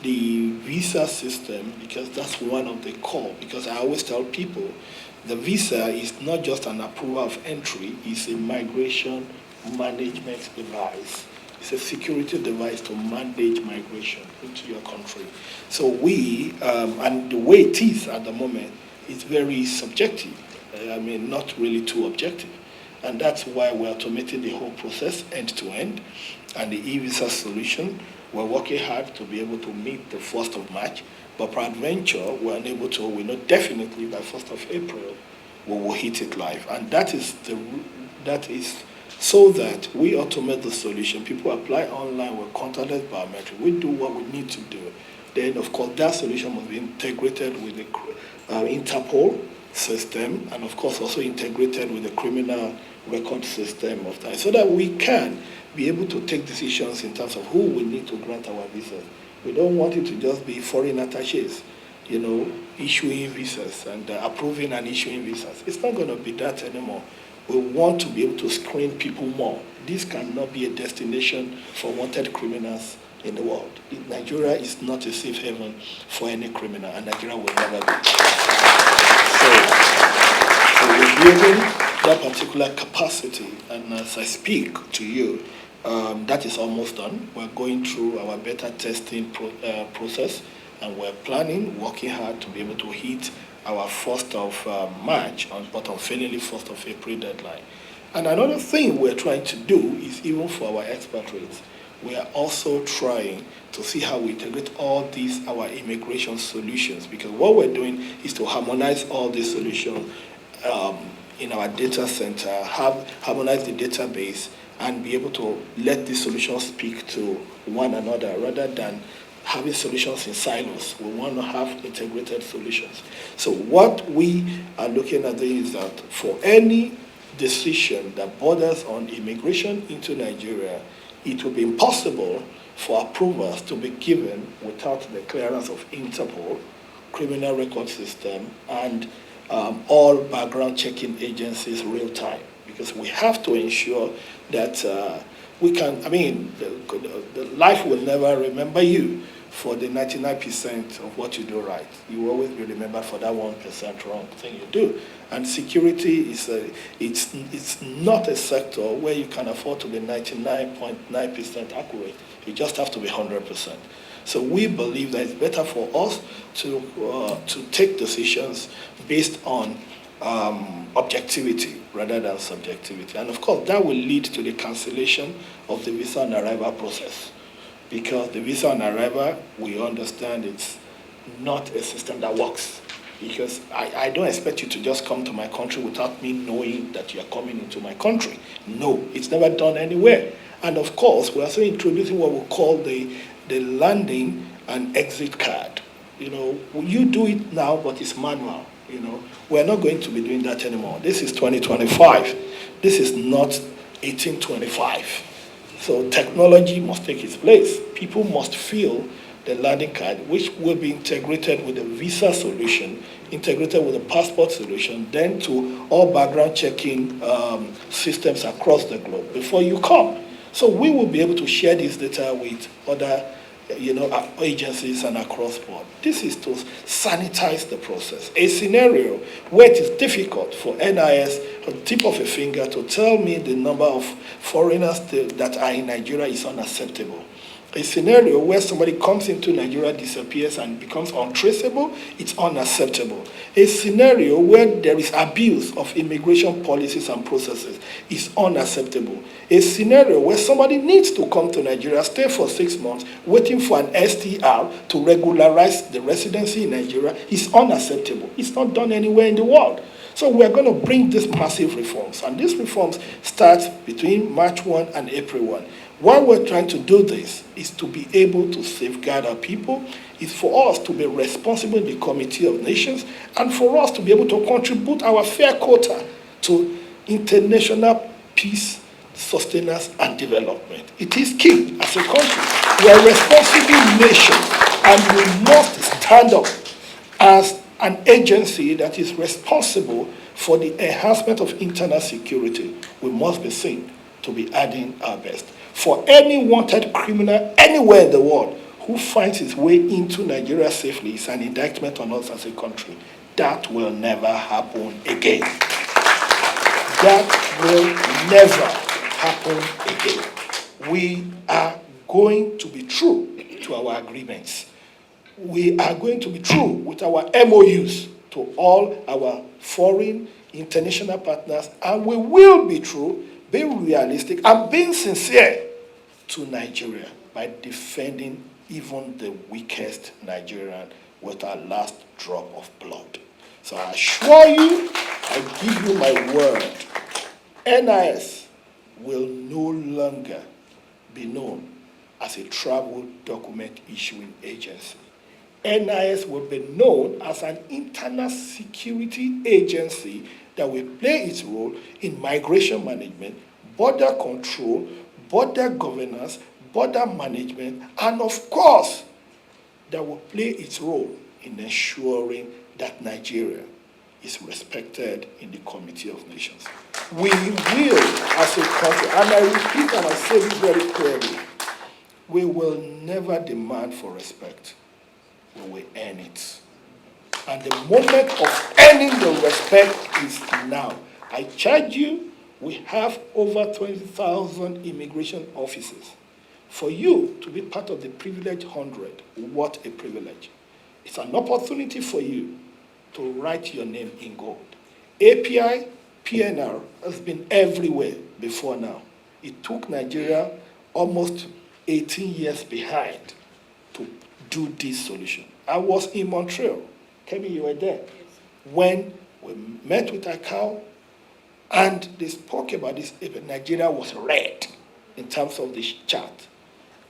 the visa system, because that's one of the core. Because I always tell people, the visa is not just an approval of entry, it's a migration management device. It's a security device to manage migration into your country. So and the way it is at the moment, it's very subjective. Not really too objective. And that's why we're automating the whole process end to end. And the e-visa solution, we're working hard to be able to meet the 1st of March. But peradventure, we're unable to, we know definitely by 1st of April, we will hit it live. And that is so that we automate the solution. People apply online with contactless biometric. We do what we need to do. Then, of course, that solution must be integrated with the Interpol system, and of course also integrated with the criminal record system of that, so that we can be able to take decisions in terms of who we need to grant our visas. We don't want it to just be foreign attaches, issuing visas and approving and issuing visas. It's not going to be that anymore. We want to be able to screen people more. This cannot be a destination for wanted criminals in the world. Nigeria is not a safe haven for any criminal, and Nigeria will never be. So we're building that particular capacity, and as I speak to you, that is almost done. We're going through our beta testing process, and we're planning, working hard to be able to hit our 1st of March, but unfailingly 1st of April deadline. And another thing we're trying to do is, even for our expatriates, we are also trying to see how we integrate all these, our immigration solutions, because what we're doing is to harmonize all these solutions in our data center, harmonize the database, and be able to let these solutions speak to one another rather than having solutions in silos. We want to have integrated solutions. So what we are looking at is that for any decision that borders on immigration into Nigeria, it will be impossible for approvals to be given without the clearance of Interpol, criminal record system, and all background checking agencies real time. Because we have to ensure that we can, the life will never remember you for the 99% of what you do right. You will always be remembered for that 1% wrong thing you do. And security it's not a sector where you can afford to be 99.9% accurate. You just have to be 100%. So we believe that it's better for us to take decisions based on objectivity rather than subjectivity. And of course, that will lead to the cancellation of the visa on arrival process. Because the visa on arrival, we understand it's not a system that works. Because I don't expect you to just come to my country without me knowing that you're coming into my country. No, it's never done anywhere. And of course, we're also introducing what we call the landing and exit card. You do it now, but it's manual. We're not going to be doing that anymore. This is 2025. This is not 1825. So technology must take its place. People must fill the landing card, which will be integrated with the visa solution, integrated with the passport solution, then to all background checking systems across the globe before you come. So we will be able to share this data with other agencies and across board. This is to sanitize the process. A scenario where it is difficult for NIS at the tip of a finger to tell me the number of foreigners that are in Nigeria is unacceptable. A scenario where somebody comes into Nigeria, disappears, and becomes untraceable, it's unacceptable. A scenario where there is abuse of immigration policies and processes is unacceptable. A scenario where somebody needs to come to Nigeria, stay for 6 months, waiting for an STR to regularize the residency in Nigeria is unacceptable. It's not done anywhere in the world. So we're going to bring these massive reforms, and these reforms start between March 1 and April 1. Why we're trying to do this is to be able to safeguard our people, is for us to be responsible in the Committee of Nations, and for us to be able to contribute our fair quota to international peace, sustenance, and development. It is key as a country. We are a responsible nation, and we must stand up as an agency that is responsible for the enhancement of internal security. We must be seen to be adding our best. For any wanted criminal anywhere in the world who finds his way into Nigeria safely is an indictment on us as a country. That will never happen again. That will never happen again. We are going to be true to our agreements. We are going to be true with our MOUs to all our foreign international partners, and we will be true, being realistic, and being sincere to Nigeria by defending even the weakest Nigerian with our last drop of blood. So I assure you, I give you my word, NIS will no longer be known as a travel document issuing agency. NIS will be known as an internal security agency that will play its role in migration management, border control, border governance, border management, and of course, that will play its role in ensuring that Nigeria is respected in the Committee of Nations. We will, as a country, and I repeat and I say this very clearly, we will never demand for respect. We will earn it. And the moment of earning the respect is now. I charge you, we have over 20,000 immigration officers. For you to be part of the privileged 100, what a privilege. It's an opportunity for you to write your name in gold. API, PNR has been everywhere before now. It took Nigeria almost 18 years behind to do this solution. I was in Montreal. Kemi, you were there. Yes. When we met with ICAO and they spoke about this, Nigeria was red in terms of the chart.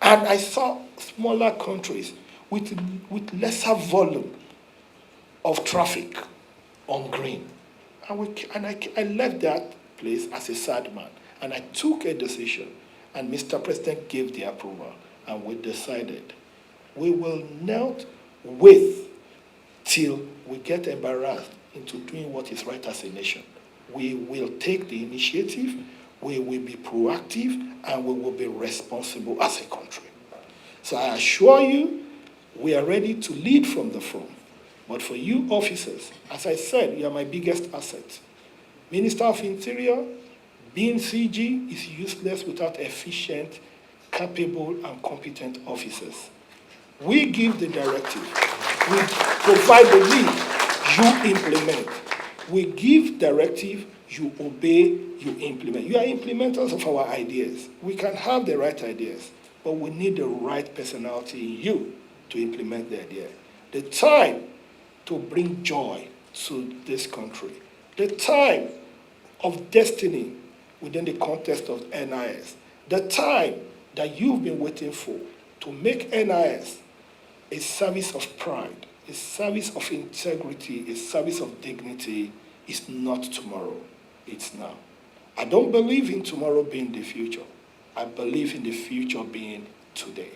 And I saw smaller countries with lesser volume of traffic on green. And I left that place as a sad man. And I took a decision, and Mr. President gave the approval, and we decided we will not wait till we get embarrassed into doing what is right as a nation. We will take the initiative, we will be proactive, and we will be responsible as a country. So I assure you, we are ready to lead from the front. But for you officers, as I said, you are my biggest asset. Minister of Interior, being CG is useless without efficient, capable, and competent officers. We give the directive. We provide the lead. You implement. We give directive. You obey. You implement. You are implementers of our ideas. We can have the right ideas, but we need the right personality in you to implement the idea. The time to bring joy to this country. The time of destiny within the context of NIS. The time that you've been waiting for to make NIS a service of pride, a service of integrity, a service of dignity is not tomorrow, it's now. I don't believe in tomorrow being the future. I believe in the future being today.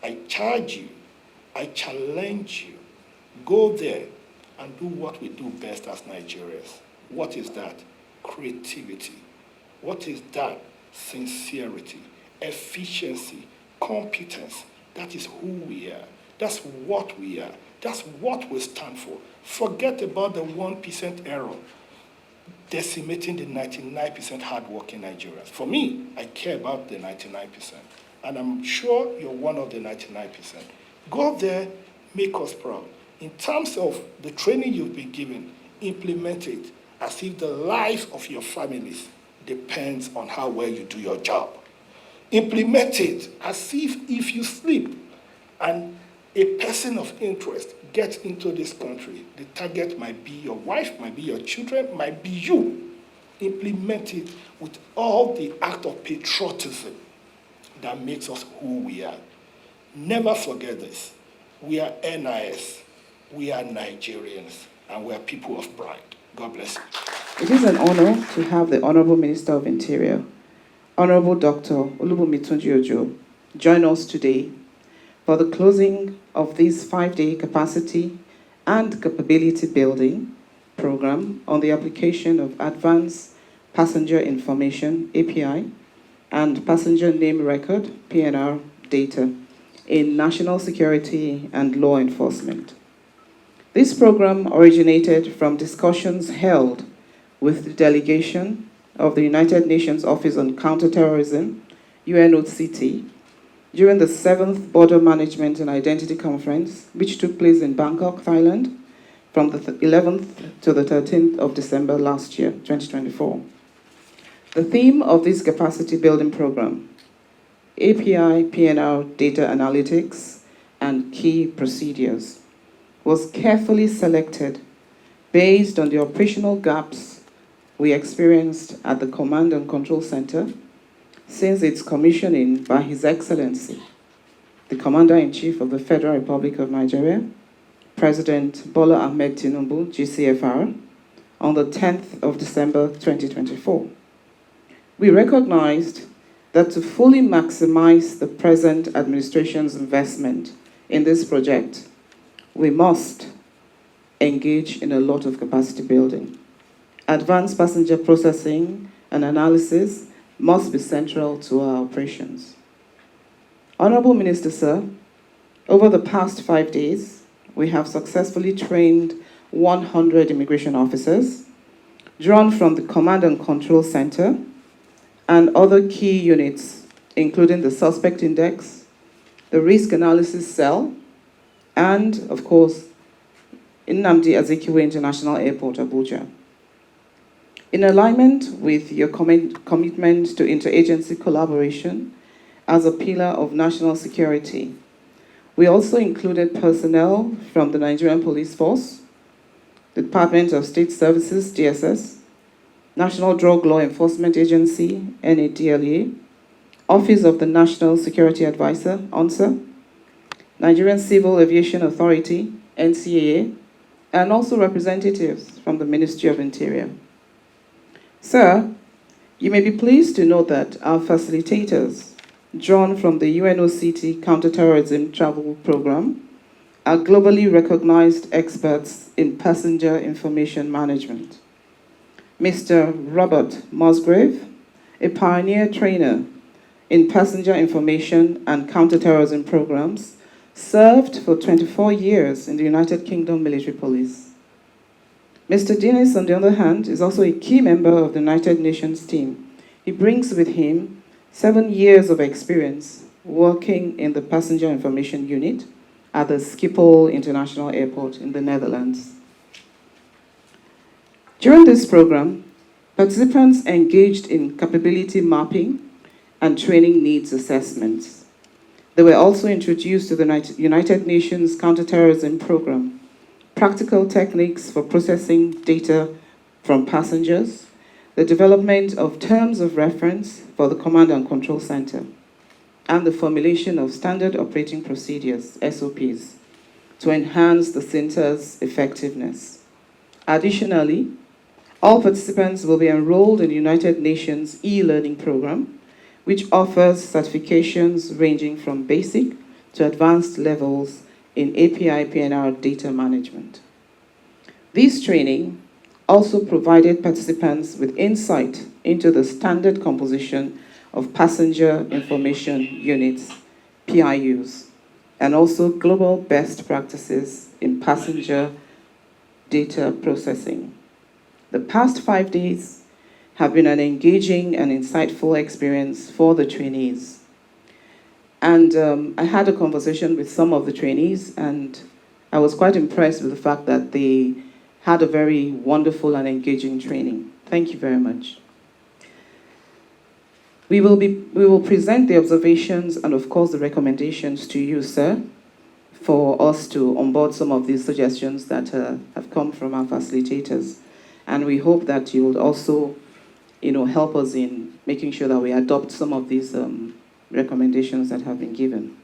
I charge you, I challenge you, go there and do what we do best as Nigerians. What is that? Creativity. What is that? Sincerity, efficiency, competence. That is who we are. That's what we are. That's what we stand for. Forget about the 1% error decimating the 99% hardworking Nigerians. For me, I care about the 99%. And I'm sure you're one of the 99%. Go there, make us proud. In terms of the training you've been given, implement it as if the life of your families depends on how well you do your job. Implement it as if you sleep and a person of interest gets into this country, the target might be your wife, might be your children, might be you. Implement it with all the act of patriotism that makes us who we are. Never forget this. We are NIS, we are Nigerians, and we are people of pride. God bless you. It is an honor to have the Honorable Minister of Interior, Honorable Dr. Olubumitunji Ojo, join us today for the closing of this 5-day capacity and capability building program on the application of Advanced Passenger Information, API, and Passenger Name Record, PNR, data in national security and law enforcement. This program originated from discussions held with the delegation of the United Nations Office on Counterterrorism, UNOCT, during the 7th Border Management and Identity Conference, which took place in Bangkok, Thailand, from the 11th to the 13th of December last year, 2024. The theme of this capacity building program, API PNR data analytics and key procedures, was carefully selected based on the operational gaps we experienced at the Command and Control Center since its commissioning by His Excellency, the Commander-in-Chief of the Federal Republic of Nigeria, President Bola Ahmed Tinubu, GCFR, on the 10th of December 2024. We recognized that to fully maximize the present administration's investment in this project, we must engage in a lot of capacity building. Advanced passenger processing and analysis must be central to our operations. Honorable Minister, sir, over the past 5 days, we have successfully trained 100 immigration officers, drawn from the Command and Control Center and other key units, including the Suspect Index, the Risk Analysis Cell, and, of course, Nnamdi Azikiwe International Airport, Abuja. In alignment with your commitment to interagency collaboration as a pillar of national security, we also included personnel from the Nigerian Police Force, the Department of State Services, DSS, National Drug Law Enforcement Agency, NADLA, Office of the National Security Advisor, ONSA, Nigerian Civil Aviation Authority, NCAA, and also representatives from the Ministry of Interior. Sir, you may be pleased to know that our facilitators, drawn from the UNOCT Counterterrorism Travel Program, are globally recognized experts in passenger information management. Mr. Robert Musgrave, a pioneer trainer in passenger information and counterterrorism programs, served for 24 years in the United Kingdom Military Police. Mr. Dennis, on the other hand, is also a key member of the United Nations team. He brings with him 7 years of experience working in the Passenger Information Unit at the Schiphol International Airport in the Netherlands. During this program, participants engaged in capability mapping and training needs assessments. They were also introduced to the United Nations Counterterrorism Program, practical techniques for processing data from passengers, the development of terms of reference for the Command and Control Center, and the formulation of standard operating procedures, SOPs, to enhance the center's effectiveness. Additionally, all participants will be enrolled in the United Nations e-learning program, which offers certifications ranging from basic to advanced levels in API PNR data management. This training also provided participants with insight into the standard composition of passenger information units, PIUs, and also global best practices in passenger data processing. The past 5 days have been an engaging and insightful experience for the trainees. And I had a conversation with some of the trainees, and I was quite impressed with the fact that they had a very wonderful and engaging training. Thank you very much. We will present the observations and, of course, the recommendations to you, sir, for us to onboard some of these suggestions that have come from our facilitators. And we hope that you will also, help us in making sure that we adopt some of these recommendations that have been given.